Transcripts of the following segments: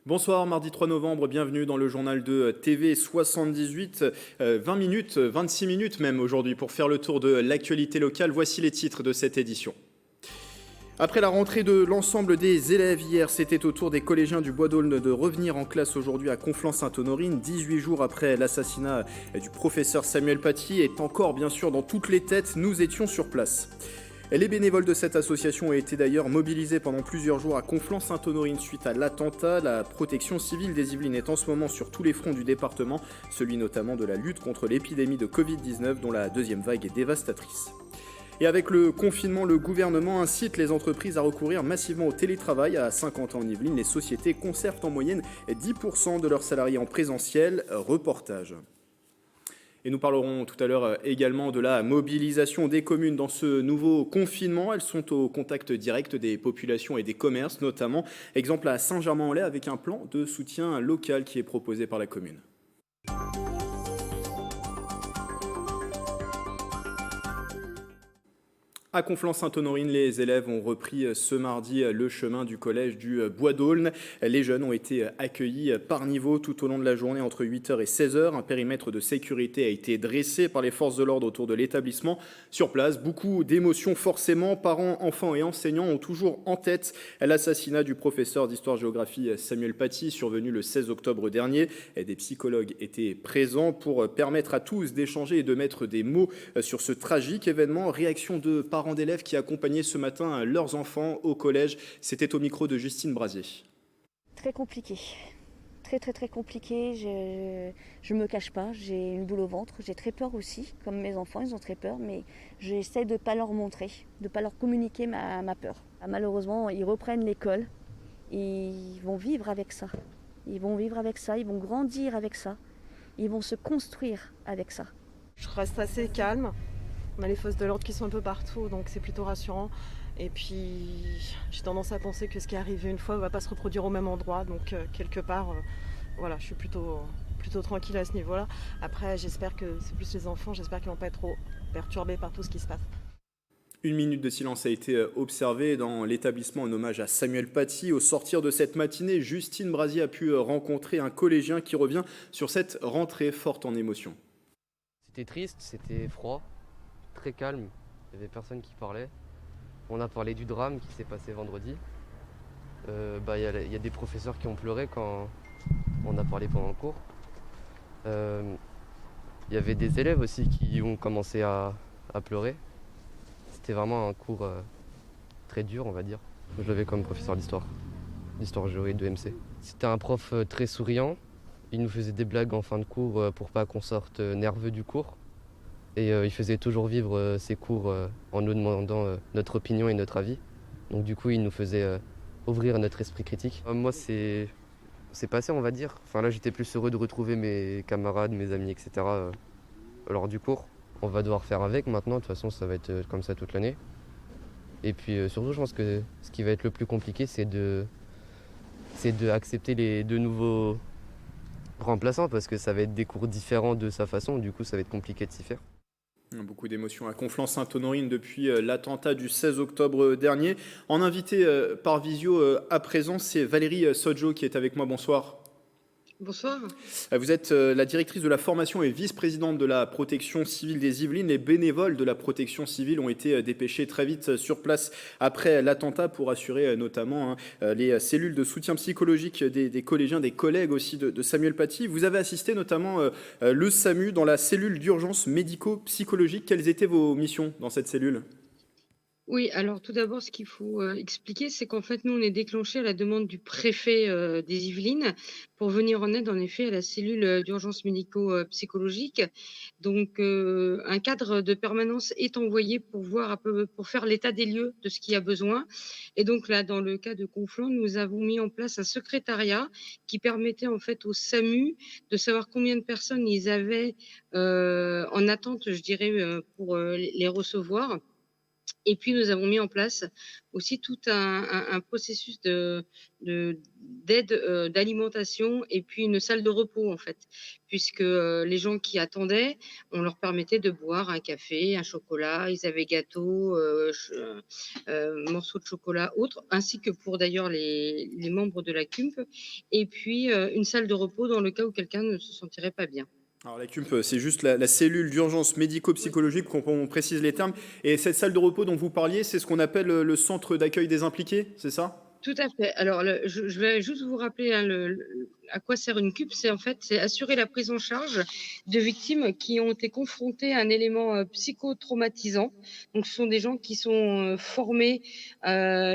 Bonsoir, mardi 3 novembre, bienvenue dans le journal de TV 78. 20 minutes, 26 minutes même aujourd'hui pour faire le tour de l'actualité locale. Voici les titres de cette édition. Après la rentrée de l'ensemble des élèves hier, c'était au tour des collégiens du Bois d'Aulne de revenir en classe aujourd'hui à Conflans-Sainte-Honorine. 18 jours après l'assassinat du professeur Samuel Paty est encore bien sûr dans toutes les têtes, nous étions sur place. Les bénévoles de cette association ont été d'ailleurs mobilisés pendant plusieurs jours à Conflans-Sainte-Honorine suite à l'attentat. La protection civile des Yvelines est en ce moment sur tous les fronts du département, celui notamment de la lutte contre l'épidémie de Covid-19 dont la deuxième vague est dévastatrice. Et avec le confinement, le gouvernement incite les entreprises à recourir massivement au télétravail. À Saint-Quentin-en-Yvelines, les sociétés conservent en moyenne 10% de leurs salariés en présentiel. Reportage. Et nous parlerons tout à l'heure également de la mobilisation des communes dans ce nouveau confinement. Elles sont au contact direct des populations et des commerces notamment. Exemple à Saint-Germain-en-Laye avec un plan de soutien local qui est proposé par la commune. À Conflans-Sainte-Honorine, les élèves ont repris ce mardi le chemin du collège du Bois d'Aulne. Les jeunes ont été accueillis par niveau tout au long de la journée entre 8h et 16h. Un périmètre de sécurité a été dressé par les forces de l'ordre autour de l'établissement. Sur place, beaucoup d'émotions forcément. Parents, enfants et enseignants ont toujours en tête l'assassinat du professeur d'histoire-géographie Samuel Paty, survenu le 16 octobre dernier. Des psychologues étaient présents pour permettre à tous d'échanger et de mettre des mots sur ce tragique événement. Réaction de parents d'élèves qui accompagnaient ce matin leurs enfants au collège. C'était au micro de Justine Brasier. Très compliqué, très compliqué. Je me cache pas, j'ai une boule au ventre, j'ai très peur aussi, comme mes enfants, ils ont très peur, mais j'essaie de ne pas leur montrer, de ne pas leur communiquer ma peur. Malheureusement, ils reprennent l'école et ils vont vivre avec ça. Ils vont vivre avec ça, ils vont grandir avec ça, ils vont se construire avec ça. Je reste assez calme. On a les forces de l'ordre qui sont un peu partout, donc c'est plutôt rassurant. Et puis, j'ai tendance à penser que ce qui est arrivé une fois ne va pas se reproduire au même endroit. Donc, quelque part, voilà, je suis plutôt tranquille à ce niveau-là. Après, j'espère que c'est plus les enfants, j'espère qu'ils ne vont pas être trop perturbés par tout ce qui se passe. Une minute de silence a été observée dans l'établissement en hommage à Samuel Paty. Au sortir de cette matinée, Justine Brasier a pu rencontrer un collégien qui revient sur cette rentrée forte en émotion. C'était triste, c'était froid, très calme, il n'y avait personne qui parlait. On a parlé du drame qui s'est passé vendredi. Il y a des professeurs qui ont pleuré quand on a parlé pendant le cours. Il y avait des élèves aussi qui ont commencé à pleurer. C'était vraiment un cours très dur, on va dire. Je l'avais comme professeur d'histoire géo et de MC. C'était un prof très souriant. Il nous faisait des blagues en fin de cours pour pas qu'on sorte nerveux du cours. Et il faisait toujours vivre ses cours en nous demandant notre opinion et notre avis. Donc du coup, il nous faisait ouvrir notre esprit critique. Moi, c'est passé, on va dire. Enfin là, j'étais plus heureux de retrouver mes camarades, mes amis, etc. Lors du cours. On va devoir faire avec maintenant. De toute façon, ça va être comme ça toute l'année. Et puis surtout, je pense que ce qui va être le plus compliqué, c'est de accepter les deux nouveaux remplaçants parce que ça va être des cours différents de sa façon. Du coup, ça va être compliqué de s'y faire. Beaucoup d'émotions à Conflans-Sainte-Honorine depuis l'attentat du 16 octobre dernier. En invité par visio à présent, c'est Valérie Sodjo qui est avec moi. Bonsoir. Bonsoir. Vous êtes la directrice de la formation et vice-présidente de la protection civile des Yvelines. Les bénévoles de la protection civile ont été dépêchés très vite sur place après l'attentat pour assurer notamment les cellules de soutien psychologique des collégiens, des collègues aussi de Samuel Paty. Vous avez assisté notamment le SAMU dans la cellule d'urgence médico-psychologique. Quelles étaient vos missions dans cette cellule ? Oui, alors tout d'abord, ce qu'il faut expliquer, c'est qu'en fait, nous, on est déclenché à la demande du préfet des Yvelines pour venir en aide, en effet, à la cellule d'urgence médico-psychologique. Donc, un cadre de permanence est envoyé pour voir un peu, pour faire l'état des lieux de ce qu'il y a besoin. Et donc là, dans le cas de Conflans, nous avons mis en place un secrétariat qui permettait en fait au SAMU de savoir combien de personnes ils avaient en attente, je dirais, pour les recevoir. Et puis, nous avons mis en place aussi tout un processus d'aide, d'alimentation et puis une salle de repos, en fait. Puisque, les gens qui attendaient, on leur permettait de boire un café, un chocolat, ils avaient gâteau, morceaux de chocolat, autres, ainsi que pour d'ailleurs les membres de la CUMP et puis, une salle de repos dans le cas où quelqu'un ne se sentirait pas bien. Alors la CUMP, c'est juste la cellule d'urgence médico-psychologique, qu'on précise les termes. Et cette salle de repos dont vous parliez, c'est ce qu'on appelle le centre d'accueil des impliqués, c'est ça? Tout à fait. Alors, je vais juste vous rappeler, hein, à quoi sert une CUP. C'est en fait, c'est assurer la prise en charge de victimes qui ont été confrontées à un élément psychotraumatisant. Donc, ce sont des gens qui sont formés,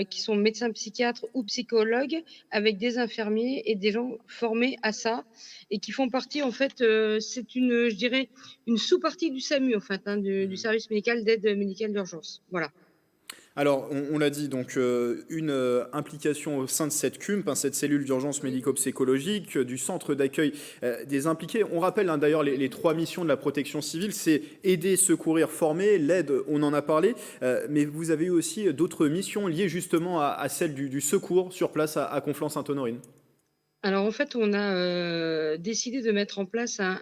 qui sont médecins psychiatres ou psychologues, avec des infirmiers et des gens formés à ça et qui font partie, en fait, c'est une, je dirais, une sous-partie du SAMU, en fait, hein, du service médical d'aide médicale d'urgence. Voilà. Alors, on l'a dit, donc une implication au sein de cette CUMP, hein, cette cellule d'urgence médico-psychologique, du centre d'accueil des impliqués. On rappelle d'ailleurs les trois missions de la protection civile, c'est aider, secourir, former, l'aide, on en a parlé, mais vous avez eu aussi d'autres missions liées justement à celle du secours sur place à Conflans-Sainte-Honorine. Alors en fait, on a décidé de mettre en place un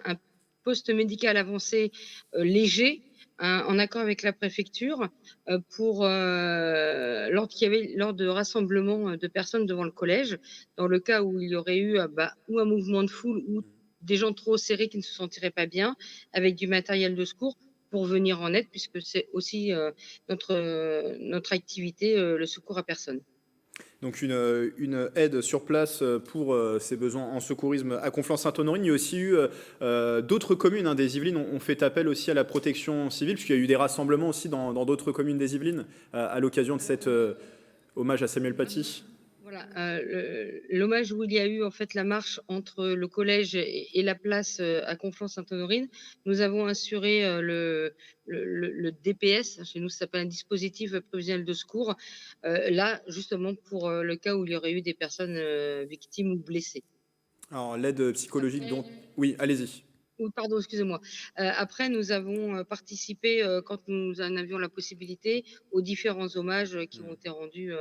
poste médical avancé léger, en accord avec la préfecture, pour lors de rassemblements de personnes devant le collège, dans le cas où il y aurait eu ou un mouvement de foule ou des gens trop serrés qui ne se sentiraient pas bien, avec du matériel de secours pour venir en aide, puisque c'est aussi notre activité, le secours à personne. Donc une aide sur place pour ces besoins en secourisme à Conflans-Sainte-Honorine. Il y a aussi eu d'autres communes des Yvelines ont fait appel aussi à la protection civile, puisqu'il y a eu des rassemblements aussi dans d'autres communes des Yvelines à l'occasion de cet hommage à Samuel Paty. Voilà, l'hommage où il y a eu en fait la marche entre le collège et la place à Conflans-Sainte-Honorine, nous avons assuré le DPS, chez nous ça s'appelle un dispositif prévisionnel de secours, là justement pour le cas où il y aurait eu des personnes victimes ou blessées. Alors l'aide psychologique Après, dont... Oui, allez-y. oui, pardon, excusez-moi. Après, nous avons participé, quand nous en avions la possibilité, aux différents hommages qui ont été rendus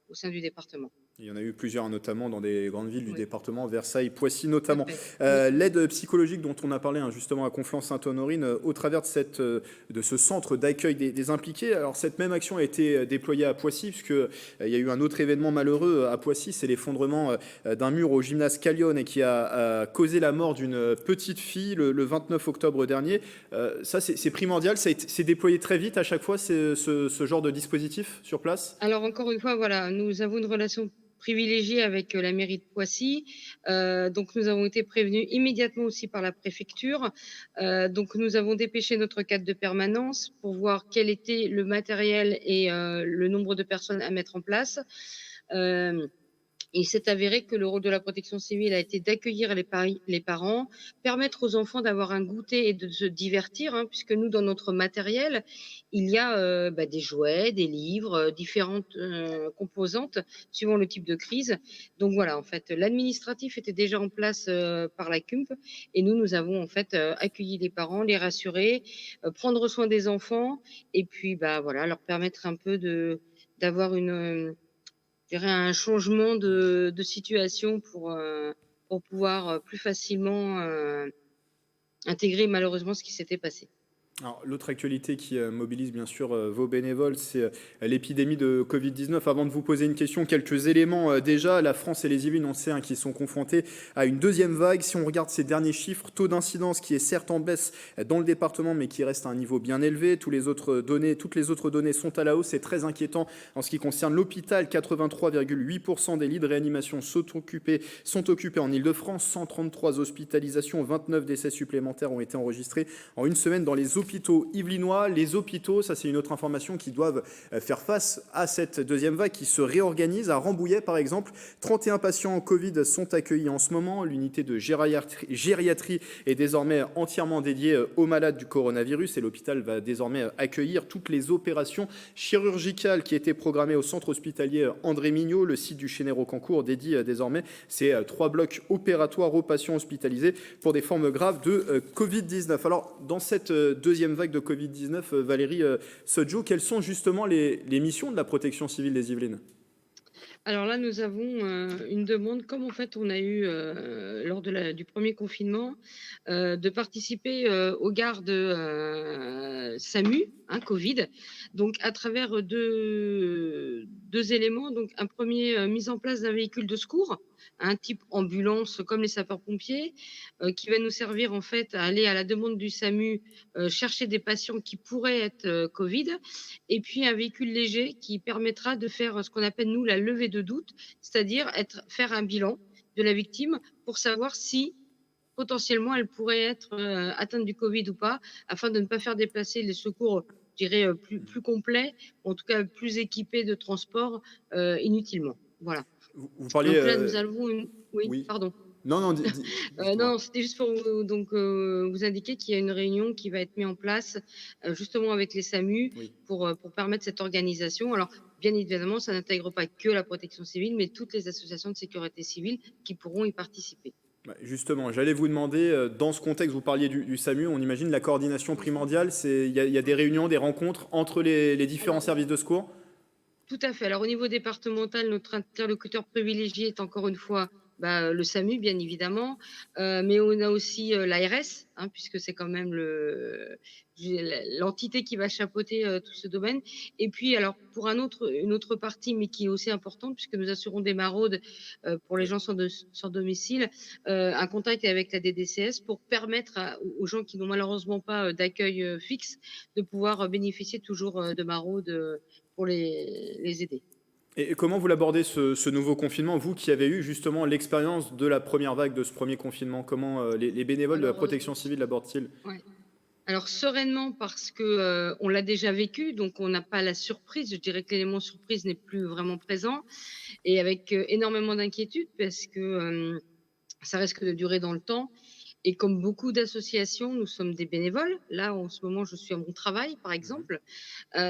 au sein du département. Il y en a eu plusieurs, notamment dans des grandes villes du Oui, département, Versailles, Poissy tout à notamment. fait. Oui. L'aide psychologique dont on a parlé justement à Conflans-Sainte-Honorine, au travers de ce centre d'accueil des impliqués. Alors cette même action a été déployée à Poissy, puisqu'il y a eu un autre événement malheureux à Poissy, c'est l'effondrement d'un mur au gymnase Callione et qui a causé la mort d'une petite fille le 29 octobre dernier. Ça, c'est primordial, c'est déployé très vite à chaque fois, ce genre de dispositif sur place? Alors encore une fois, voilà, nous avons une relation privilégiée avec la mairie de Poissy. Donc nous avons été prévenus immédiatement aussi par la préfecture. Donc nous avons dépêché notre cadre de permanence pour voir quel était le matériel et le nombre de personnes à mettre en place. Euh, Il s'est avéré que le rôle de la protection civile a été d'accueillir les parents, permettre aux enfants d'avoir un goûter et de se divertir, hein, puisque nous, dans notre matériel, il y a des jouets, des livres, différentes composantes suivant le type de crise. Donc voilà, en fait, l'administratif était déjà en place par la CUMP et nous avons en fait accueilli les parents, les rassurer, prendre soin des enfants et puis voilà, leur permettre un peu d'avoir je dirais un changement de situation pour pouvoir, plus facilement, intégrer malheureusement ce qui s'était passé. Alors, l'autre actualité qui mobilise bien sûr vos bénévoles, c'est l'épidémie de Covid-19. Avant de vous poser une question, quelques éléments déjà. La France et les Yvelines, on sait, qui sont confrontés à une deuxième vague. Si on regarde ces derniers chiffres, taux d'incidence qui est certes en baisse dans le département, mais qui reste à un niveau bien élevé. Toutes les autres données sont à la hausse. C'est très inquiétant en ce qui concerne l'hôpital. 83,8% des lits de réanimation sont occupés en Ile-de-France. 133 hospitalisations, 29 décès supplémentaires ont été enregistrés en une semaine dans les hôpitaux yvelinois. Les hôpitaux, ça c'est une autre information, qui doivent faire face à cette deuxième vague qui se réorganise. À Rambouillet par exemple, 31 patients en Covid sont accueillis en ce moment. L'unité de gériatrie est désormais entièrement dédiée aux malades du coronavirus et l'hôpital va désormais accueillir toutes les opérations chirurgicales qui étaient programmées au centre hospitalier André Mignot. Le site du Chénet-Rocancourt dédie désormais ces 3 blocs opératoires aux patients hospitalisés pour des formes graves de Covid-19. Alors dans cette deuxième deuxième vague de Covid-19. Valérie Sodjo, quelles sont justement les missions de la protection civile des Yvelines? Alors là, nous avons une demande, comme en fait on a eu lors du premier confinement, de participer aux gardes SAMU, hein, Covid. Donc à travers deux éléments. Donc un premier, mise en place d'un véhicule de secours, un type ambulance comme les sapeurs-pompiers, qui va nous servir en fait à aller à la demande du SAMU chercher des patients qui pourraient être Covid. Et puis un véhicule léger qui permettra de faire ce qu'on appelle nous la levée de doute, c'est-à-dire faire un bilan de la victime pour savoir si potentiellement elle pourrait être atteinte du Covid ou pas, afin de ne pas faire déplacer les secours, je dirais, plus complets, en tout cas plus équipés de transport inutilement. Voilà. Vous parliez... Donc là, nous avons une... Oui, Oui. pardon. Non, non, dites-moi. Non, c'était juste pour vous indiquer qu'il y a une réunion qui va être mise en place justement avec les SAMU Oui. pour permettre cette organisation. Alors, bien évidemment, ça n'intègre pas que la protection civile, mais toutes les associations de sécurité civile qui pourront y participer. Justement, j'allais vous demander, dans ce contexte, vous parliez du SAMU, on imagine la coordination primordiale, il y a des réunions, des rencontres entre les différents services de secours? Tout à fait. Alors, au niveau départemental, notre interlocuteur privilégié est encore une fois le SAMU, bien évidemment, mais on a aussi l'ARS, hein, puisque c'est quand même l'entité qui va chapeauter tout ce domaine. Et puis, alors, pour une autre partie, mais qui est aussi importante, puisque nous assurons des maraudes pour les gens sans domicile, un contact avec la DDCS pour permettre aux gens qui n'ont malheureusement pas d'accueil fixe de pouvoir bénéficier toujours de maraudes pour les aider. Et comment vous l'abordez ce nouveau confinement, vous qui avez eu justement l'expérience de la première vague de ce premier confinement? Comment les bénévoles de la protection civile l'abordent-ils? Ouais. Alors sereinement parce que on l'a déjà vécu, donc on n'a pas la surprise. Je dirais que l'élément surprise n'est plus vraiment présent, et avec énormément d'inquiétude parce que ça risque de durer dans le temps. Et comme beaucoup d'associations, nous sommes des bénévoles. Là, en ce moment, je suis à mon travail, par exemple.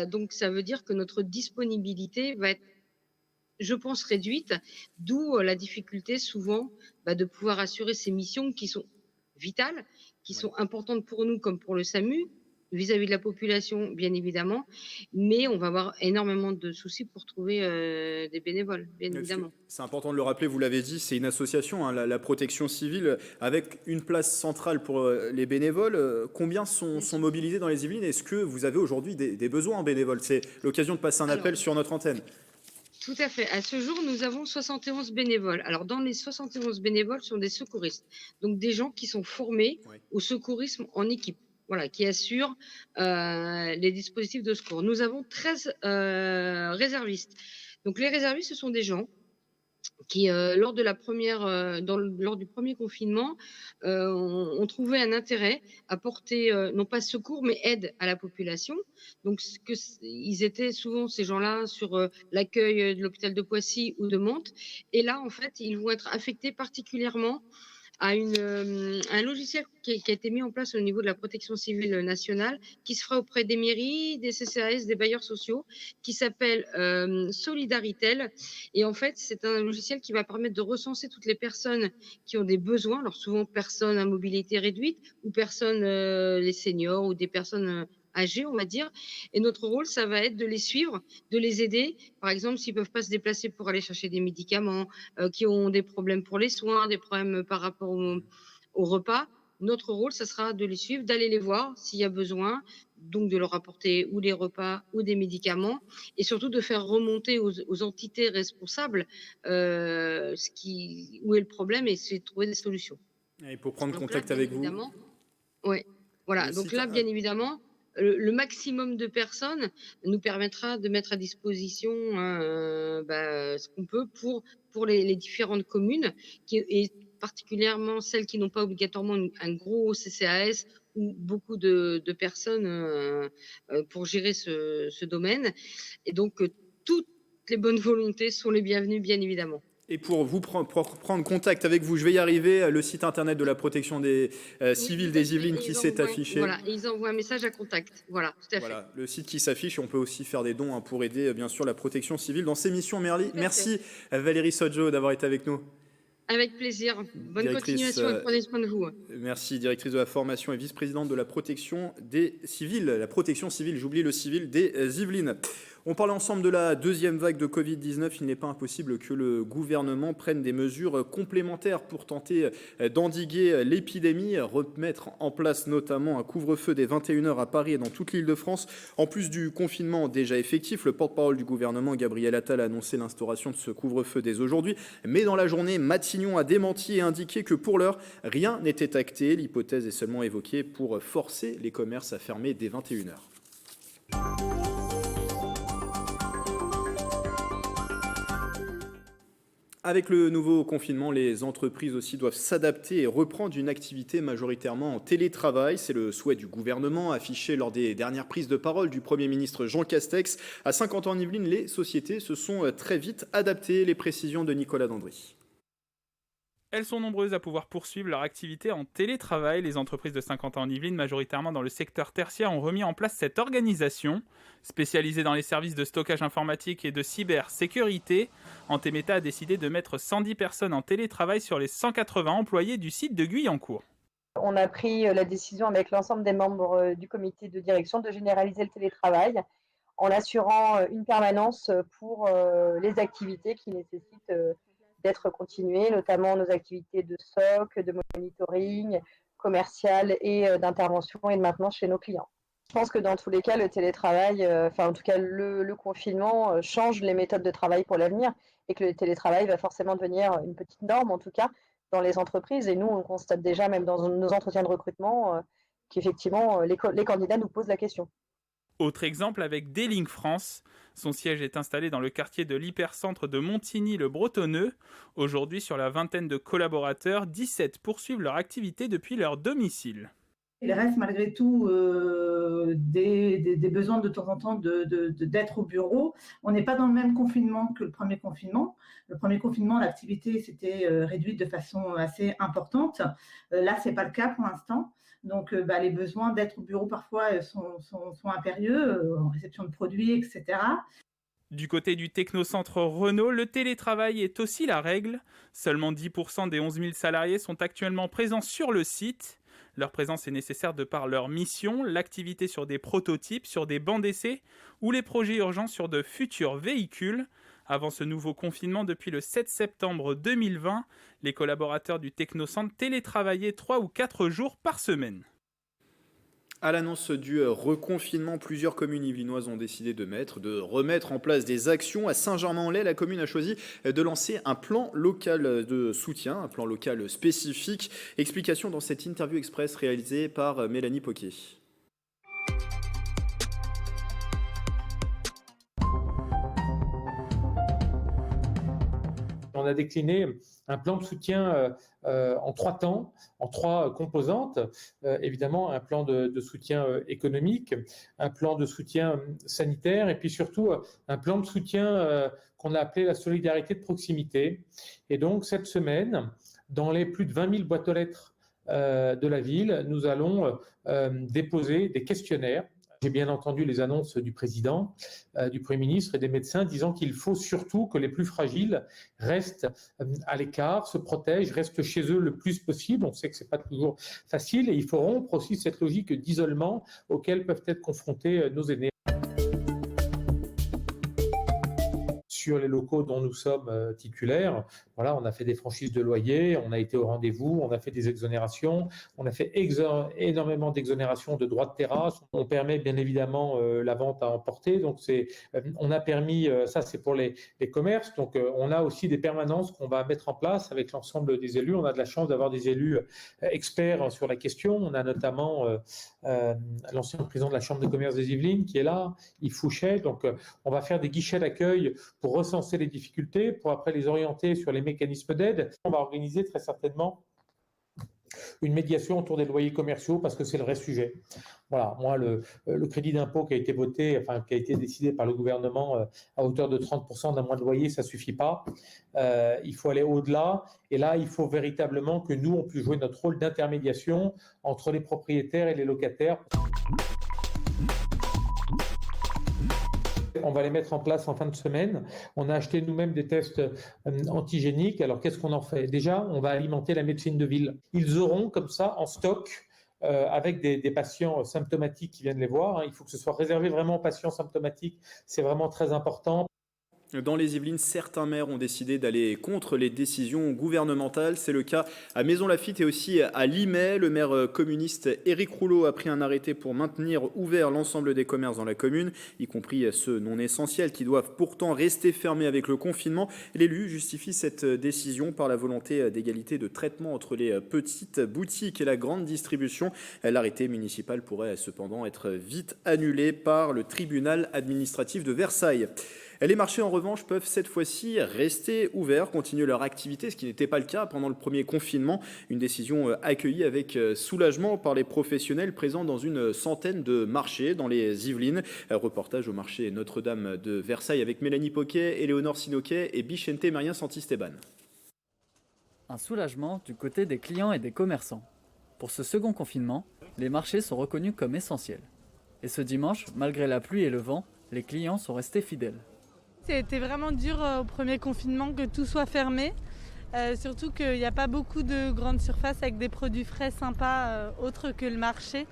Donc, ça veut dire que notre disponibilité va être, je pense, réduite, d'où la difficulté souvent de pouvoir assurer ces missions qui sont vitales, qui sont importantes pour nous comme pour le SAMU, vis-à-vis de la population, bien évidemment, mais on va avoir énormément de soucis pour trouver des bénévoles, bien évidemment. C'est important de le rappeler, vous l'avez dit, c'est une association, hein, la protection civile, avec une place centrale pour les bénévoles. Combien sont mobilisés dans les Yvelines? Est-ce que vous avez aujourd'hui des besoins en bénévoles? C'est l'occasion de passer un appel sur notre antenne. Tout à fait. À ce jour, nous avons 71 bénévoles. Alors, dans les 71 bénévoles, ce sont des secouristes. Donc, des gens qui sont formés au secourisme en équipe. Voilà, qui assurent les dispositifs de secours. Nous avons 13 réservistes. Donc, les réservistes, ce sont des gens qui, lors du premier confinement, ont trouvé un intérêt à porter, non pas secours, mais aide à la population. Donc, ils étaient souvent, ces gens-là, sur l'accueil de l'hôpital de Poissy ou de Mantes. Et là, en fait, ils vont être affectés particulièrement à un logiciel qui a été mis en place au niveau de la protection civile nationale, qui se fera auprès des mairies, des CCAS, des bailleurs sociaux, qui s'appelle Solidaritel. Et en fait, c'est un logiciel qui va permettre de recenser toutes les personnes qui ont des besoins, alors souvent personnes à mobilité réduite ou personnes, les seniors ou des personnes âgés, on va dire. Et notre rôle, ça va être de les suivre, de les aider. Par exemple, s'ils ne peuvent pas se déplacer pour aller chercher des médicaments, qui ont des problèmes pour les soins, des problèmes par rapport au repas. Notre rôle, ça sera de les suivre, d'aller les voir s'il y a besoin, donc de leur apporter ou des repas ou des médicaments, et surtout de faire remonter aux entités responsables où est le problème, et essayer de trouver des solutions. Et pour prendre Donc contact là, avec vous. Oui, voilà. Donc là, bien évidemment, le maximum de personnes nous permettra de mettre à disposition ce qu'on peut pour les différentes communes, et particulièrement celles qui n'ont pas obligatoirement un gros CCAS ou beaucoup de personnes pour gérer ce domaine. Et donc, toutes les bonnes volontés sont les bienvenues, bien évidemment. Et pour prendre contact avec vous, je vais y arriver, le site internet de la protection des civils des Yvelines qui s'est affiché. Voilà, ils envoient un message à contact. Voilà, tout à fait. Voilà, le site qui s'affiche, on peut aussi faire des dons pour aider bien sûr la protection civile dans ces missions. Merci Valérie Sodjo d'avoir été avec nous. Avec plaisir. Bonne Directrice, continuation et prenez soin de vous. merci, directrice de la formation et vice-présidente de la protection des civils, la protection civile, j'oublie le civil, des Yvelines. On parlait ensemble de la deuxième vague de Covid-19. Il n'est pas impossible que le gouvernement prenne des mesures complémentaires pour tenter d'endiguer l'épidémie, remettre en place notamment un couvre-feu des 21h à Paris et dans toute l'Île-de-France. En plus du confinement déjà effectif, le porte-parole du gouvernement, Gabriel Attal, a annoncé l'instauration de ce couvre-feu dès aujourd'hui. Mais dans la journée, Matignon a démenti et indiqué que pour l'heure, rien n'était acté. L'hypothèse est seulement évoquée pour forcer les commerces à fermer dès 21h. Avec le nouveau confinement, les entreprises aussi doivent s'adapter et reprendre une activité majoritairement en télétravail. C'est le souhait du gouvernement affiché lors des dernières prises de parole du Premier ministre Jean Castex. À Saint-Quentin-en-Yvelines, les sociétés se sont très vite adaptées. Les précisions de Nicolas Dandry. Elles sont nombreuses à pouvoir poursuivre leur activité en télétravail. Les entreprises de Saint-Quentin-en-Yvelines, majoritairement dans le secteur tertiaire, ont remis en place cette organisation. Spécialisée dans les services de stockage informatique et de cybersécurité, Antemeta a décidé de mettre 110 personnes en télétravail sur les 180 employés du site de Guyancourt. On a pris la décision avec l'ensemble des membres du comité de direction de généraliser le télétravail en assurant une permanence pour les activités qui nécessitent d'être continuées, notamment nos activités de SOC, de monitoring, commercial et d'intervention et de maintenance chez nos clients. Je pense que dans tous les cas, le télétravail, en tout cas le confinement change les méthodes de travail pour l'avenir et que le télétravail va forcément devenir une petite norme, en tout cas, dans les entreprises. Et nous, on constate déjà, même dans nos entretiens de recrutement, qu'effectivement, les candidats nous posent la question. Autre exemple avec D-Link France. Son siège est installé dans le quartier de l'hypercentre de Montigny-le-Bretonneux. Aujourd'hui, sur la vingtaine de collaborateurs, 17 poursuivent leur activité depuis leur domicile. Il reste malgré tout des besoins de temps en temps d'être au bureau. On n'est pas dans le même confinement que le premier confinement. Le premier confinement, l'activité s'était réduite de façon assez importante. Là, ce n'est pas le cas pour l'instant. Donc, les besoins d'être au bureau parfois sont impérieux, en réception de produits, etc. Du côté du technocentre Renault, le télétravail est aussi la règle. Seulement 10% des 11 000 salariés sont actuellement présents sur le site. Leur présence est nécessaire de par leur mission, l'activité sur des prototypes, sur des bancs d'essai ou les projets urgents sur de futurs véhicules. Avant ce nouveau confinement, depuis le 7 septembre 2020, les collaborateurs du technocentre télétravaillaient 3 ou 4 jours par semaine. À l'annonce du reconfinement, plusieurs communes yvelinoises ont décidé de remettre en place des actions. À Saint-Germain-en-Laye, la commune a choisi de lancer un plan local de soutien, un plan local spécifique. Explication dans cette interview express réalisée par Mélanie Poquet. On a décliné un plan de soutien en 3 temps, en 3 composantes. Évidemment, un plan de soutien économique, un plan de soutien sanitaire et puis surtout un plan de soutien qu'on a appelé la solidarité de proximité. Et donc, cette semaine, dans les plus de 20 000 boîtes aux lettres de la ville, nous allons déposer des questionnaires. J'ai bien entendu les annonces du président, du Premier ministre et des médecins disant qu'il faut surtout que les plus fragiles restent à l'écart, se protègent, restent chez eux le plus possible. On sait que ce n'est pas toujours facile et il faut rompre aussi cette logique d'isolement auquel peuvent être confrontés nos aînés. Sur les locaux dont nous sommes titulaires, voilà, on a fait des franchises de loyer, on a été au rendez-vous, on a fait des exonérations, on a fait énormément d'exonérations de droits de terrasse. On permet bien évidemment la vente à emporter, donc on a permis, ça c'est pour les commerces, donc on a aussi des permanences qu'on va mettre en place avec l'ensemble des élus. On a de la chance d'avoir des élus experts sur la question. On a notamment l'ancien président de la Chambre de commerce des Yvelines qui est là, Yves Fouchet, donc on va faire des guichets d'accueil pour recenser les difficultés, pour après les orienter sur les mécanismes d'aide. On va organiser très certainement une médiation autour des loyers commerciaux parce que c'est le vrai sujet. Voilà, moi, le crédit d'impôt qui a été voté, qui a été décidé par le gouvernement à hauteur de 30% d'un mois de loyer, ça ne suffit pas. Il faut aller au-delà. Et là, il faut véritablement que nous, on puisse jouer notre rôle d'intermédiation entre les propriétaires et les locataires. On va les mettre en place en fin de semaine. On a acheté nous-mêmes des tests antigéniques. Alors, qu'est-ce qu'on en fait? Déjà, on va alimenter la médecine de ville. Ils auront comme ça en stock avec des patients symptomatiques qui viennent les voir. Il faut que ce soit réservé vraiment aux patients symptomatiques. C'est vraiment très important. Dans les Yvelines, certains maires ont décidé d'aller contre les décisions gouvernementales. C'est le cas à Maisons-Laffitte et aussi à Limay. Le maire communiste Éric Rouleau a pris un arrêté pour maintenir ouvert l'ensemble des commerces dans la commune, y compris ceux non essentiels qui doivent pourtant rester fermés avec le confinement. L'élu justifie cette décision par la volonté d'égalité de traitement entre les petites boutiques et la grande distribution. L'arrêté municipal pourrait cependant être vite annulé par le tribunal administratif de Versailles. Les marchés, en revanche, peuvent cette fois-ci rester ouverts, continuer leur activité, ce qui n'était pas le cas pendant le premier confinement. Une décision accueillie avec soulagement par les professionnels présents dans une centaine de marchés dans les Yvelines. Reportage au marché Notre-Dame de Versailles avec Mélanie Poquet, Éléonore Sinoquet et Bichente Maria Santisteban. Un soulagement du côté des clients et des commerçants. Pour ce second confinement, les marchés sont reconnus comme essentiels. Et ce dimanche, malgré la pluie et le vent, les clients sont restés fidèles. C'était vraiment dur au premier confinement que tout soit fermé, surtout qu'il n'y a pas beaucoup de grandes surfaces avec des produits frais sympas autres que le marché.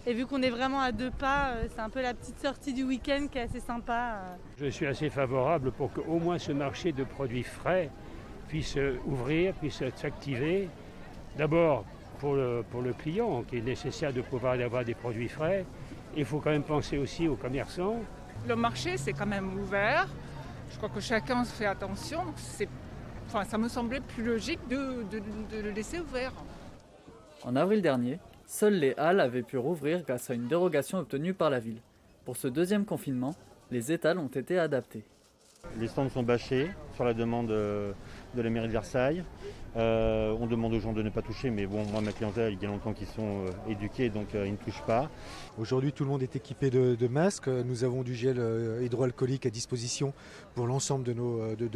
Et vu qu'on est vraiment à 2 pas, c'est un peu la petite sortie du week-end qui est assez sympa. Je suis assez favorable pour qu'au moins ce marché de produits frais puisse ouvrir, puisse s'activer. D'abord pour le client, qui est nécessaire de pouvoir avoir des produits frais. Il faut quand même penser aussi aux commerçants. Le marché, c'est quand même ouvert. Je crois que chacun fait attention. Ça me semblait plus logique de le laisser ouvert. En avril dernier, seules les halles avaient pu rouvrir grâce à une dérogation obtenue par la ville. Pour ce deuxième confinement, les étals ont été adaptés. Les stands sont bâchés sur la demande de la mairie de Versailles. On demande aux gens de ne pas toucher, mais bon, moi, ma clientèle, il y a longtemps qu'ils sont éduqués, donc ils ne touchent pas. Aujourd'hui, tout le monde est équipé de masques. Nous avons du gel hydroalcoolique à disposition pour l'ensemble de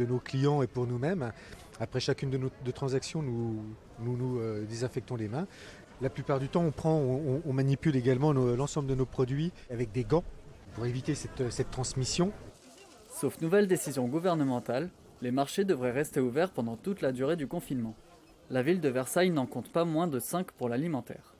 nos clients et pour nous-mêmes. Après chacune de nos transactions, nous désinfectons les mains. La plupart du temps, on manipule également l'ensemble de nos produits avec des gants pour éviter cette transmission. Sauf nouvelle décision gouvernementale, les marchés devraient rester ouverts pendant toute la durée du confinement. La ville de Versailles n'en compte pas moins de 5 pour l'alimentaire.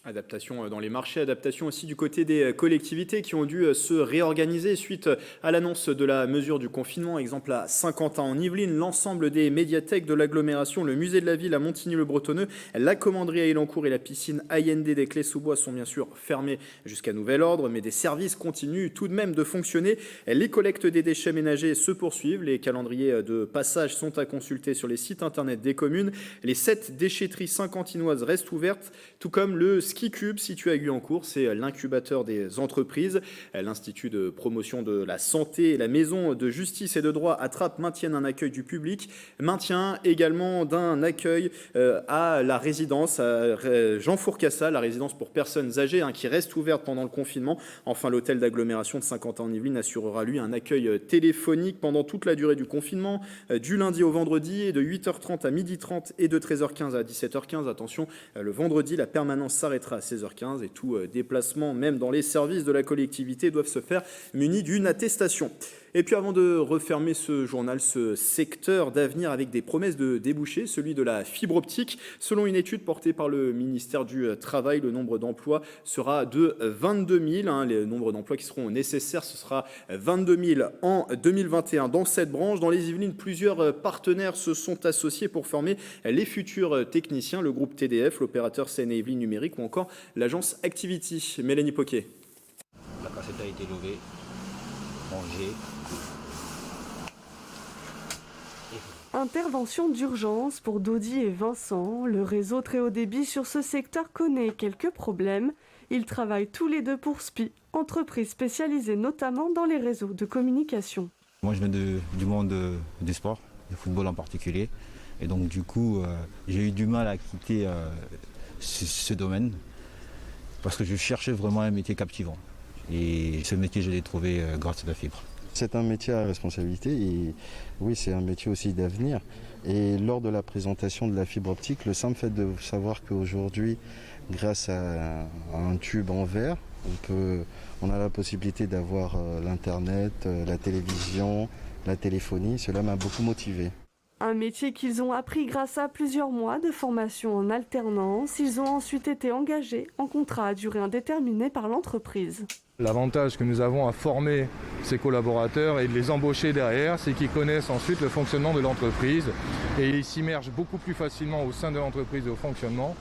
Adaptation dans les marchés, adaptation aussi du côté des collectivités qui ont dû se réorganiser suite à l'annonce de la mesure du confinement. Exemple à Saint-Quentin en Yvelines, l'ensemble des médiathèques de l'agglomération, le musée de la ville à Montigny-le-Bretonneux, la commanderie à Elancourt et la piscine AIND des Clés-sous-Bois sont bien sûr fermés jusqu'à nouvel ordre, mais des services continuent tout de même de fonctionner. Les collectes des déchets ménagers se poursuivent, les calendriers de passage sont à consulter sur les sites internet des communes. Les 7 déchetteries saint-quentinoises restent ouvertes, tout comme le Ski Cube situé à Guyancourt, c'est l'incubateur des entreprises. L'Institut de promotion de la santé et la maison de justice et de droit Attrape maintiennent un accueil du public. Maintien également d'un accueil à la résidence à Jean Fourcassa, la résidence pour personnes âgées qui reste ouverte pendant le confinement. Enfin, l'hôtel d'agglomération de Saint-Quentin-en-Yvelines assurera lui un accueil téléphonique pendant toute la durée du confinement, du lundi au vendredi, et de 8h30 à 12h30 et de 13h15 à 17h15. Attention, le vendredi, la permanence s'arrêtera à 16h15 et tout déplacement, même dans les services de la collectivité, doivent se faire munis d'une attestation. Et puis avant de refermer ce journal, ce secteur d'avenir avec des promesses de débouchés, celui de la fibre optique. Selon une étude portée par le ministère du Travail, le nombre d'emplois sera de 22 000. Les nombres d'emplois qui seront nécessaires, ce sera 22 000 en 2021 dans cette branche. Dans les Yvelines, plusieurs partenaires se sont associés pour former les futurs techniciens, le groupe TDF, l'opérateur Seine-et-Yvelines numérique ou encore l'agence Activity. Mélanie Poquet. La cassette a été levée, rangée. Intervention d'urgence pour Dodi et Vincent. Le réseau très haut débit sur ce secteur connaît quelques problèmes. Ils travaillent tous les deux pour SPI, entreprise spécialisée notamment dans les réseaux de communication. Moi je viens du monde du sport, du football en particulier. Et donc du coup, j'ai eu du mal à quitter ce domaine parce que je cherchais vraiment un métier captivant. Et ce métier, je l'ai trouvé grâce à la fibre. C'est un métier à responsabilité et oui, c'est un métier aussi d'avenir. Et lors de la présentation de la fibre optique, le simple fait de savoir qu'aujourd'hui, grâce à un tube en verre, on a la possibilité d'avoir l'Internet, la télévision, la téléphonie, cela m'a beaucoup motivé. Un métier qu'ils ont appris grâce à plusieurs mois de formation en alternance. Ils ont ensuite été engagés en contrat à durée indéterminée par l'entreprise. L'avantage que nous avons à former ces collaborateurs et de les embaucher derrière, c'est qu'ils connaissent ensuite le fonctionnement de l'entreprise et ils s'immergent beaucoup plus facilement au sein de l'entreprise et au fonctionnement.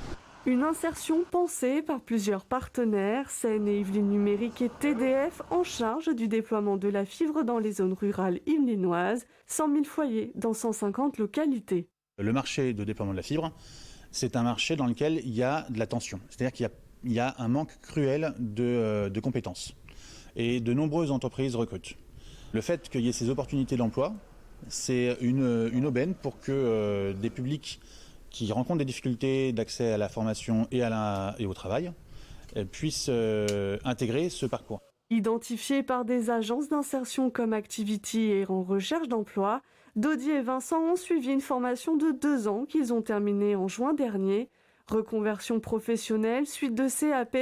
Une insertion pensée par plusieurs partenaires, Seine et Yvelines Numérique et TDF, en charge du déploiement de la fibre dans les zones rurales yvelinoises, 100 000 foyers dans 150 localités. Le marché de déploiement de la fibre, c'est un marché dans lequel il y a de la tension, c'est-à-dire qu'il y a un manque cruel de compétences et de nombreuses entreprises recrutent. Le fait qu'il y ait ces opportunités d'emploi, c'est une aubaine pour que des publics qui rencontrent des difficultés d'accès à la formation et au travail puissent intégrer ce parcours. Identifiés par des agences d'insertion comme Activity et en recherche d'emploi, Dodi et Vincent ont suivi une formation de 2 ans qu'ils ont terminée en juin dernier. Reconversion professionnelle, suite de CAP,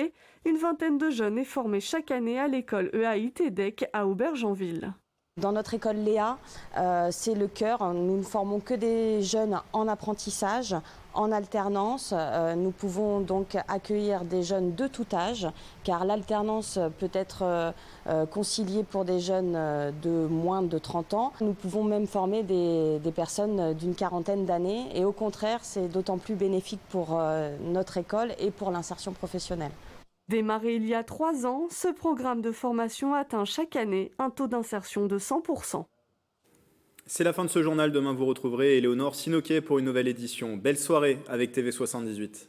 une vingtaine de jeunes est formée chaque année à l'école EAI-TEDEC à Aubergenville. Dans notre école Léa, c'est le cœur. Nous ne formons que des jeunes en apprentissage, en alternance. Nous pouvons donc accueillir des jeunes de tout âge, car l'alternance peut être conciliée pour des jeunes de moins de 30 ans. Nous pouvons même former des personnes d'une quarantaine d'années. Et au contraire, c'est d'autant plus bénéfique pour notre école et pour l'insertion professionnelle. Démarré il y a 3 ans, ce programme de formation atteint chaque année un taux d'insertion de 100%. C'est la fin de ce journal. Demain, vous retrouverez Éléonore Sinoquet pour une nouvelle édition. Belle soirée avec TV78.